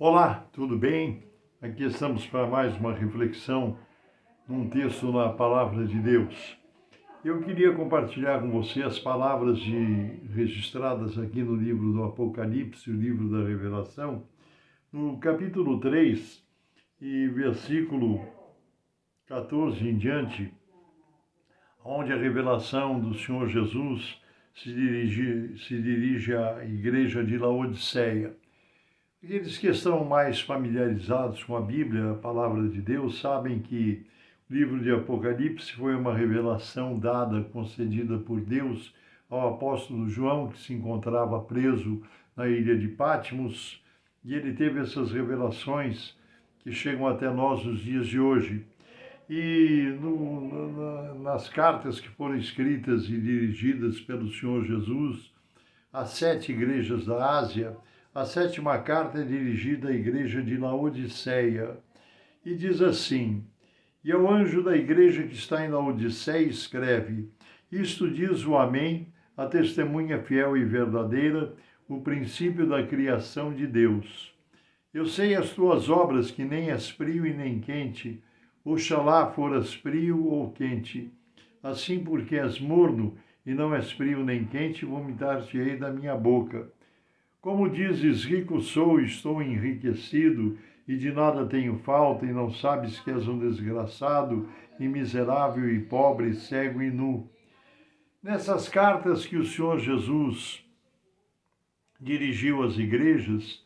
Olá, tudo bem? Aqui estamos para mais uma reflexão num texto na Palavra de Deus. Eu queria compartilhar com você as palavras registradas aqui no livro do Apocalipse, o livro da Revelação, no capítulo 3 e versículo 14 em diante, onde a revelação do Senhor Jesus se dirige à igreja de Laodiceia. Aqueles que estão mais familiarizados com a Bíblia, a palavra de Deus, sabem que o livro de Apocalipse foi uma revelação dada, concedida por Deus ao apóstolo João, que se encontrava preso na ilha de Patmos, e ele teve essas revelações que chegam até nós nos dias de hoje. E nas cartas que foram escritas e dirigidas pelo Senhor Jesus às 7 igrejas da Ásia, a 7ª carta é dirigida à igreja de Laodiceia e diz assim: E ao anjo da igreja que está em Laodiceia escreve: Isto diz o Amém, a testemunha fiel e verdadeira, o princípio da criação de Deus. Eu sei as tuas obras, que nem és frio e nem quente. Oxalá foras frio ou quente. Assim, porque és morno e não és frio nem quente, vomitar-te-ei da minha boca. Como dizes, rico sou, estou enriquecido, e de nada tenho falta, e não sabes que és um desgraçado, e miserável, e pobre, cego e nu. Nessas cartas que o Senhor Jesus dirigiu às igrejas,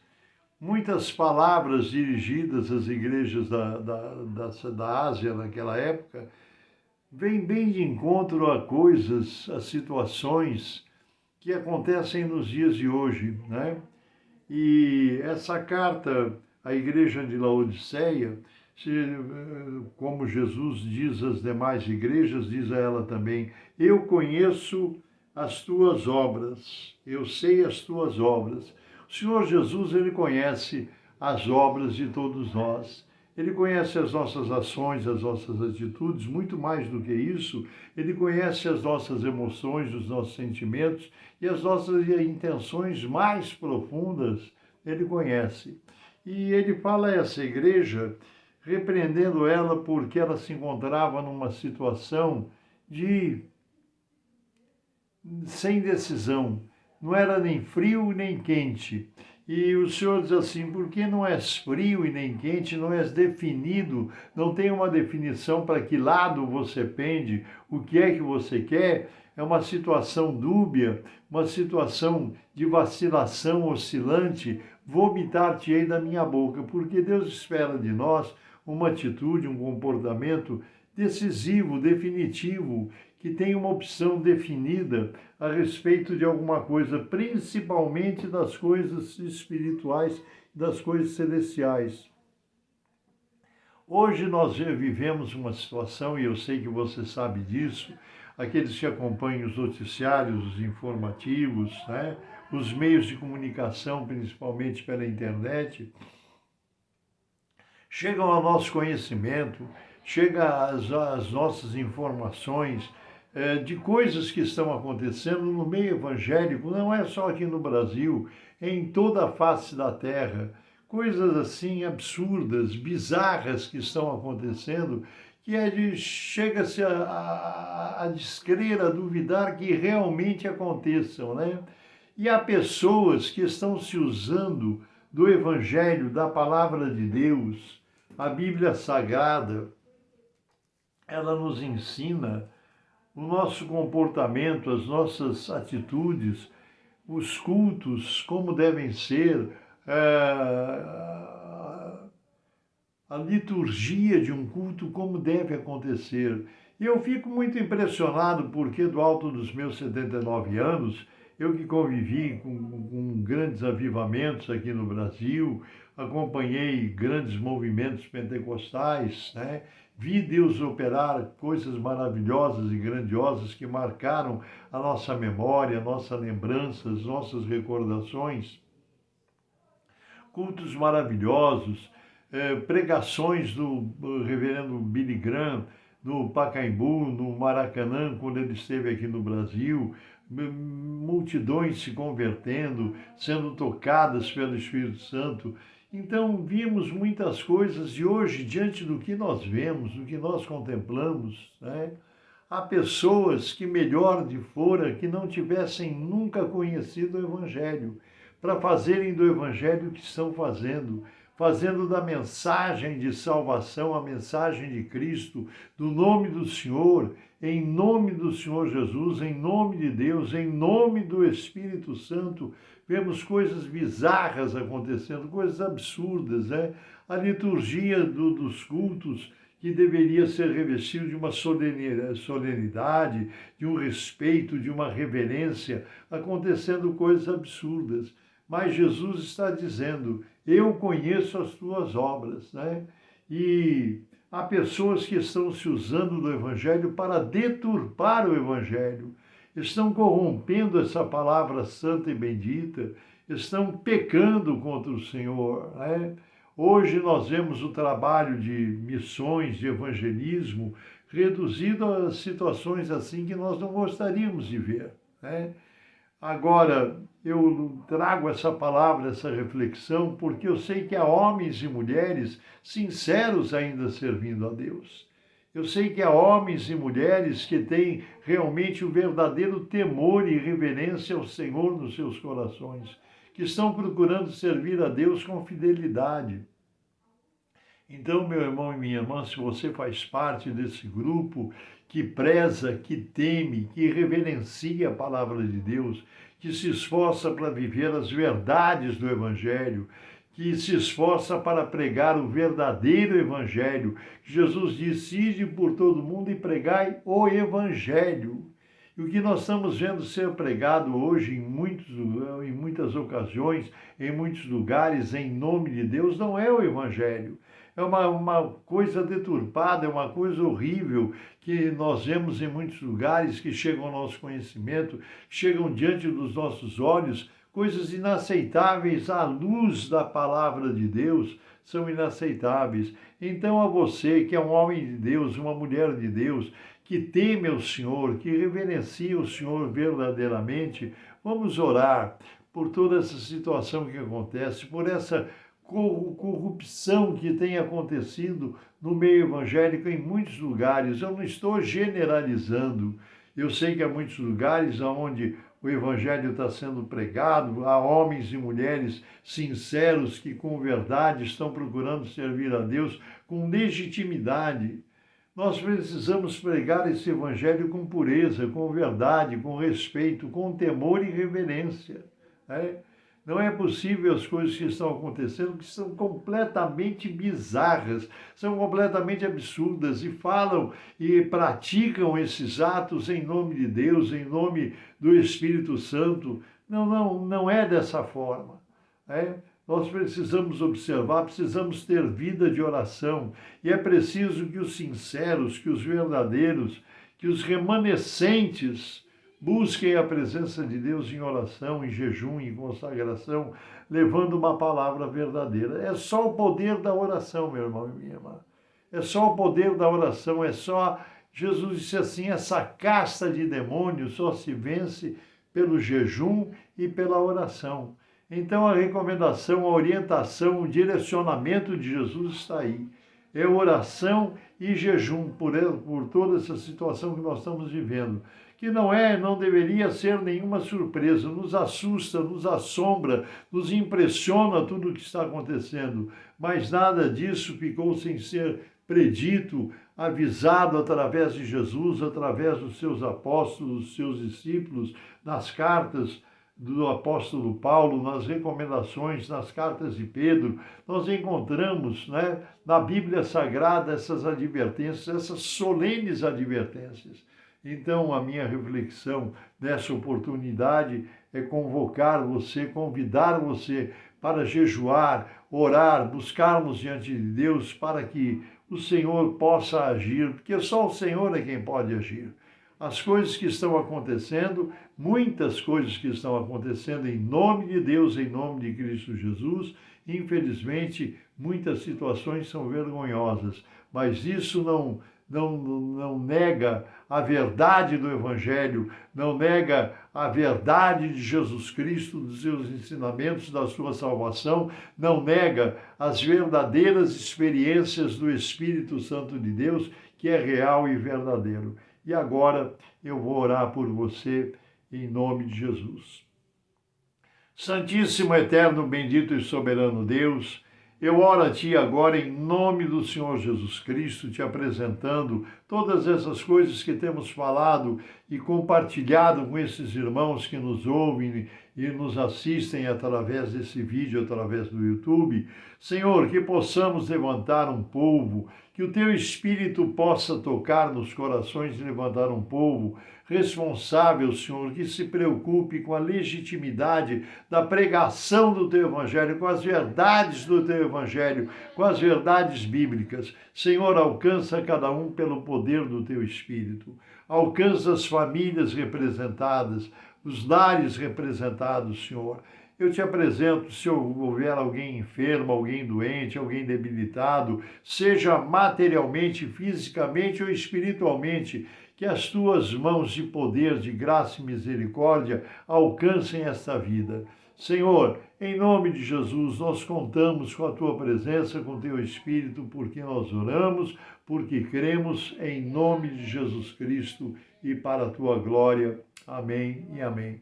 muitas palavras dirigidas às igrejas da Ásia naquela época, vêm bem de encontro a coisas, a situações que acontecem nos dias de hoje, né? E essa carta à igreja de Laodiceia, como Jesus diz às demais igrejas, diz a ela também: Eu conheço as tuas obras, eu sei as tuas obras. O Senhor Jesus, ele conhece as obras de todos nós. Ele conhece as nossas ações, as nossas atitudes, muito mais do que isso, ele conhece as nossas emoções, os nossos sentimentos e as nossas intenções mais profundas, ele conhece. E ele fala a essa igreja, repreendendo ela porque ela se encontrava numa situação sem decisão. Não era nem frio nem quente. E o Senhor diz assim: porque não és frio e nem quente, não és definido, não tem uma definição para que lado você pende, o que é que você quer. É uma situação dúbia, uma situação de vacilação oscilante. Vomitar-te-ei da minha boca, porque Deus espera de nós uma atitude, um comportamento decisivo, definitivo, que tem uma opção definida a respeito de alguma coisa, principalmente das coisas espirituais, das coisas celestiais. Hoje nós vivemos uma situação, e eu sei que você sabe disso, aqueles que acompanham os noticiários, os informativos, né? Os meios de comunicação, principalmente pela internet, chegam ao nosso conhecimento, chegam às nossas informações de coisas que estão acontecendo no meio evangélico, não é só aqui no Brasil, em toda a face da terra. Coisas assim absurdas, bizarras que estão acontecendo, que chega-se a descrer, a duvidar que realmente aconteçam, né? E há pessoas que estão se usando do Evangelho, da Palavra de Deus, a Bíblia Sagrada, ela nos ensina o nosso comportamento, as nossas atitudes, os cultos, como devem ser, a liturgia de um culto, como deve acontecer. E eu fico muito impressionado porque do alto dos meus 79 anos, eu que convivi com grandes avivamentos aqui no Brasil, acompanhei grandes movimentos pentecostais, né? Vi Deus operar coisas maravilhosas e grandiosas que marcaram a nossa memória, a nossa lembrança, as nossas recordações. Cultos maravilhosos, pregações do reverendo Billy Graham, no Pacaembu, no Maracanã, quando ele esteve aqui no Brasil, multidões se convertendo, sendo tocadas pelo Espírito Santo. Então, vimos muitas coisas e hoje, diante do que nós vemos, do que nós contemplamos, né, há pessoas que melhor de fora que não tivessem nunca conhecido o Evangelho, para fazerem do Evangelho o que estão fazendo, fazendo da mensagem de salvação a mensagem de Cristo, do nome do Senhor, em nome do Senhor Jesus, em nome de Deus, em nome do Espírito Santo. Vemos coisas bizarras acontecendo, coisas absurdas, né? A liturgia dos cultos, que deveria ser revestido de uma solenidade, de um respeito, de uma reverência, acontecendo coisas absurdas. Mas Jesus está dizendo, eu conheço as tuas obras, né? E há pessoas que estão se usando do Evangelho para deturpar o Evangelho, estão corrompendo essa palavra santa e bendita, estão pecando contra o Senhor, né? Hoje nós vemos o trabalho de missões, de evangelismo, reduzido a situações assim que nós não gostaríamos de ver, né? Agora, eu trago essa palavra, essa reflexão, porque eu sei que há homens e mulheres sinceros ainda servindo a Deus. Eu sei que há homens e mulheres que têm realmente o verdadeiro temor e reverência ao Senhor nos seus corações, que estão procurando servir a Deus com fidelidade. Então, meu irmão e minha irmã, se você faz parte desse grupo que preza, que teme, que reverencia a palavra de Deus, que se esforça para viver as verdades do Evangelho, que se esforça para pregar o verdadeiro Evangelho, Jesus disse, ide por todo mundo e pregai o Evangelho. E o que nós estamos vendo ser pregado hoje em muitas ocasiões, em muitos lugares, em nome de Deus, não é o Evangelho. É uma coisa deturpada, é uma coisa horrível que nós vemos em muitos lugares que chegam ao nosso conhecimento, chegam diante dos nossos olhos, coisas inaceitáveis à luz da palavra de Deus, são inaceitáveis. Então, a você que é um homem de Deus, uma mulher de Deus, que teme ao Senhor, que reverencia o Senhor verdadeiramente, vamos orar por toda essa situação que acontece, por essa corrupção que tem acontecido no meio evangélico em muitos lugares. Eu não estou generalizando. Eu sei que há muitos lugares onde o evangelho está sendo pregado, há homens e mulheres sinceros que com verdade estão procurando servir a Deus com legitimidade. Nós precisamos pregar esse evangelho com pureza, com verdade, com respeito, com temor e reverência, né? Não é possível as coisas que estão acontecendo, que são completamente bizarras, são completamente absurdas e falam e praticam esses atos em nome de Deus, em nome do Espírito Santo. Não é dessa forma, né? Nós precisamos observar, precisamos ter vida de oração e é preciso que os sinceros, que os verdadeiros, que os remanescentes busquem a presença de Deus em oração, em jejum, em consagração, levando uma palavra verdadeira. É só o poder da oração, meu irmão e minha irmã. É só o poder da oração, é só... Jesus disse assim, essa casta de demônios só se vence pelo jejum e pela oração. Então a recomendação, a orientação, o direcionamento de Jesus está aí. É oração e jejum por toda essa situação que nós estamos vivendo, que não deveria ser nenhuma surpresa, nos assusta, nos assombra, nos impressiona tudo o que está acontecendo, mas nada disso ficou sem ser predito, avisado através de Jesus, através dos seus apóstolos, dos seus discípulos, nas cartas do apóstolo Paulo, nas recomendações, nas cartas de Pedro. Nós encontramos, né, na Bíblia Sagrada essas advertências, essas solenes advertências. Então, a minha reflexão nessa oportunidade é convocar você, convidar você para jejuar, orar, buscarmos diante de Deus para que o Senhor possa agir, porque só o Senhor é quem pode agir. As coisas que estão acontecendo, muitas coisas que estão acontecendo em nome de Deus, em nome de Cristo Jesus, infelizmente, muitas situações são vergonhosas, mas isso não nega a verdade do Evangelho, não nega a verdade de Jesus Cristo, dos seus ensinamentos, da sua salvação, não nega as verdadeiras experiências do Espírito Santo de Deus, que é real e verdadeiro. E agora eu vou orar por você em nome de Jesus. Santíssimo, eterno, bendito e soberano Deus, eu oro a Ti agora em nome do Senhor Jesus Cristo, te apresentando todas essas coisas que temos falado e compartilhado com esses irmãos que nos ouvem e nos assistem através desse vídeo, através do YouTube. Senhor, que possamos levantar um povo, que o Teu Espírito possa tocar nos corações e levantar um povo responsável, Senhor, que se preocupe com a legitimidade da pregação do Teu Evangelho, com as verdades do Teu Evangelho, com as verdades bíblicas. Senhor, alcança cada um pelo poder do Teu Espírito. Alcança as famílias representadas, os lares representados, Senhor. Eu te apresento, se houver alguém enfermo, alguém doente, alguém debilitado, seja materialmente, fisicamente ou espiritualmente, que as tuas mãos de poder, de graça e misericórdia alcancem esta vida. Senhor, em nome de Jesus, nós contamos com a tua presença, com o teu Espírito, porque nós oramos, porque cremos em nome de Jesus Cristo e para a tua glória. Amém e amém.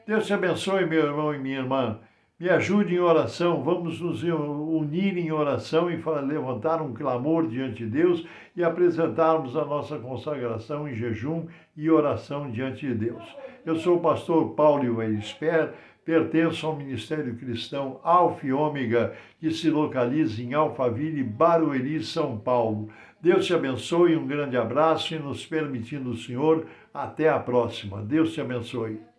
Deus te abençoe, meu irmão e minha irmã. Me ajude em oração, vamos nos unir em oração e levantar um clamor diante de Deus e apresentarmos a nossa consagração em jejum e oração diante de Deus. Eu sou o pastor Paulo Ivair, pertenço ao Ministério Cristão Alfa e Ômega, que se localiza em Alphaville, Barueri, São Paulo. Deus te abençoe, um grande abraço e nos permitindo o Senhor, até a próxima. Deus te abençoe.